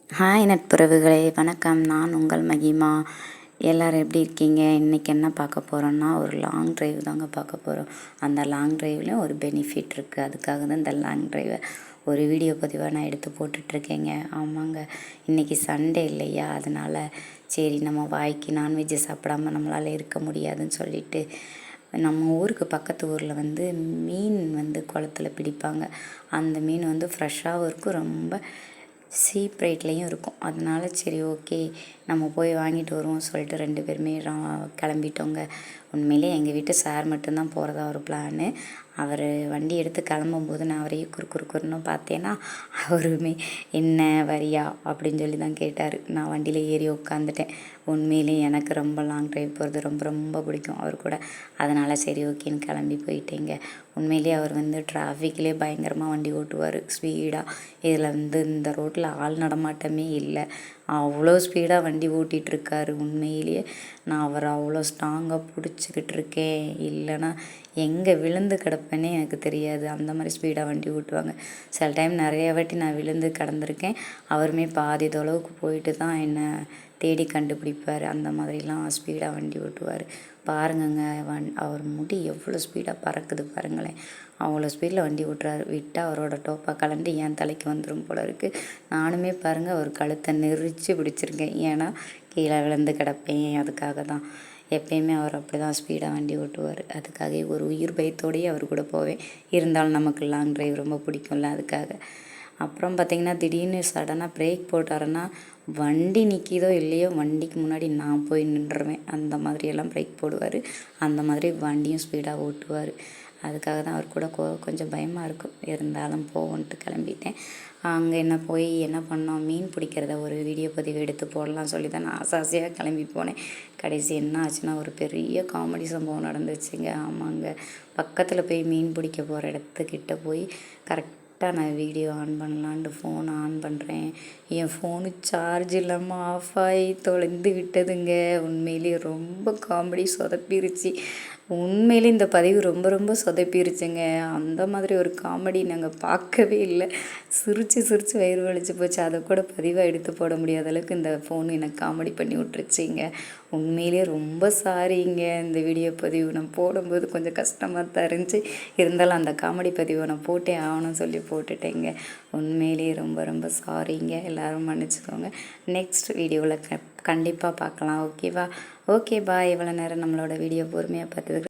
Hi நட்புறவுகளே, வணக்கம். நான் உங்கள் மகிமா. எல்லோரும் எப்படி இருக்கீங்க? இன்றைக்கி என்ன பார்க்க போகிறோன்னா, ஒரு லாங் ட்ரைவ் தாங்க பார்க்க போகிறோம். அந்த லாங் ட்ரைவ்லேயும் ஒரு பெனிஃபிட் இருக்குது. அதுக்காக தான் இந்த லாங் ட்ரைவை ஒரு வீடியோ பதிவாக நான் எடுத்து போட்டுட்ருக்கேங்க. ஆமாங்க, இன்றைக்கி சண்டே இல்லையா, அதனால் சரி நம்ம வாய்க்கு நான்வெஜ்ஜு சாப்பிடாம நம்மளால் இருக்க முடியாதுன்னு சொல்லிட்டு நம்ம ஊருக்கு பக்கத்து ஊரில் மீன் குளத்துல பிடிப்பாங்க. அந்த மீன் ஃப்ரெஷ்ஷாகவும் இருக்கும், ரொம்ப சீப் ரேட்லேயும் இருக்கும். அதனால சரி ஓகே நம்ம போய் வாங்கிட்டு வருவோம் சொல்லிட்டு 2 பேருமே கிளம்பிட்டோங்க. உண்மையிலே எங்கள் வீட்டு சார் மட்டும்தான் போகிறதா ஒரு பிளானு. அவர் வண்டி எடுத்து கிளம்பும்போது நான் அவரையும் குறுன்னு பார்த்தேன்னா, அவருமே என்ன வரியா அப்படின்னு சொல்லி தான் கேட்டார். நான் வண்டியில் ஏறி உட்காந்துட்டேன். உண்மையிலே எனக்கு ரொம்ப லாங் ட்ரைவ் போகிறது ரொம்ப ரொம்ப பிடிக்கும் அவர் கூட. அதனால் சரி ஓகேன்னு கிளம்பி போயிட்டேங்க. உண்மையிலேயே அவர் டிராஃபிக்லேயே பயங்கரமாக வண்டி ஓட்டுவார், ஸ்பீடாக. இதில் இந்த ரோட்டில் ஆள் நடமாட்டமே இல்லை, அவ்வளோ ஸ்பீடாக வண்டி ஓட்டிகிட்ருக்காரு. உண்மையிலேயே நான் அவரை அவ்வளோ ஸ்ட்ராங்காக பிடிச்சிக்கிட்டு இருக்கேன். இல்லைன்னா எங்கே விழுந்து கிடப்பேனே எனக்கு தெரியாது, அந்த மாதிரி ஸ்பீடாக வண்டி ஓட்டுவாங்க. சில டைம் நிறைய வாட்டி நான் விழுந்து கிடந்திருக்கேன். அவருமே பாதி தொலைவுக்கு போயிட்டு தான் என்னை தேடி கண்டுபிடிப்பார். அந்த மாதிரிலாம் ஸ்பீடாக வண்டி ஓட்டுவார். பாருங்கங்க, அவர் முடி எவ்வளோ ஸ்பீடாக பறக்குது பாருங்களேன். அவ்வளோ ஸ்பீடில் வண்டி ஓட்டுறாரு. விட்டால் அவரோட டோப்பா கலண்டு என் தலைக்கு வந்துடும் போல இருக்குது. நானுமே பாருங்கள் அவர் கழுத்தை நெரிச்சு பிடிச்சிருக்கேன். ஏன்னா கீழே விழுந்து கிடப்பேன். அதுக்காக தான் எப்பயுமே அவர் அப்படி தான் ஸ்பீடாக வண்டி ஓட்டுவார். அதுக்காக ஒரு உயிர் பயத்தோடையே அவர் கூட போவேன். இருந்தாலும் நமக்கு லாங் ட்ரைவ் ரொம்ப பிடிக்கும்ல, அதுக்காக. அப்புறம் பார்த்திங்கன்னா திடீர்னு சடனாக பிரேக் போட்டாருன்னா வண்டி நிற்கிதோ இல்லையோ வண்டிக்கு முன்னாடி நான் போய் நின்றுருவேன். அந்த மாதிரியெல்லாம் பிரேக் போடுவார். அந்த மாதிரி வண்டியும் ஸ்பீடாக ஓட்டுவார். அதுக்காக தான் அவர் கூட கொஞ்சம் பயமாக இருக்கும். இருந்தாலும் போவோன்ட்டு கிளம்பிட்டேன். அங்கே போய் என்ன பண்ணோம், மீன் பிடிக்கிறத ஒரு வீடியோ பதிவு எடுத்து போடலாம் சொல்லி தான் நான் ஆசையாக கிளம்பி போனேன். கடைசி என்ன ஆச்சுன்னா ஒரு பெரிய காமெடி சம்பவம் நடந்துச்சுங்க. ஆமாங்க, பக்கத்தில் போய் மீன் பிடிக்க போகிற இடத்துக்கிட்ட போய் கரெக்டாக நான் வீடியோ ஆன் பண்ணலான்ட்டு ஃபோனை ஆன் பண்ணுறேன். என் ஃபோனு சார்ஜ் இல்லாமல் ஆஃப் ஆகி தொலைந்து விட்டதுங்க. உண்மையிலேயே ரொம்ப காமெடி, சொதப்பிருச்சு. உண்மையிலே இந்த பதிவு ரொம்ப ரொம்ப சொதப்பிருச்சுங்க. அந்த மாதிரி ஒரு காமெடி நாங்கள் பார்க்கவே இல்லை. சிரித்து வயிறு வலிச்சு போச்சு. அதை கூட பதிவாக எடுத்து போட முடியாத அளவுக்கு இந்த ஃபோன் எனக்கு காமெடி பண்ணி விட்டுருச்சிங்க. உண்மையிலே ரொம்ப சாரிங்க. இந்த வீடியோ பதிவு நான் போடும்போது கொஞ்சம் கஷ்டமாக தான் இருந்துச்சு. இருந்தாலும் அந்த காமெடி பதிவை நான் போட்டே ஆகணும்னு சொல்லி போட்டுட்டேங்க. உண்மையிலேயே ரொம்ப ரொம்ப சாரிங்க. எல்லோரும் மன்னிச்சுக்கோங்க. நெக்ஸ்ட் வீடியோவில் கண்டிப்பாக பார்க்கலாம். ஓகேவா? Okay bye. இவ்வளோ நேரம் நம்மளோட வீடியோ பொறுமையாக பார்த்ததுக்கு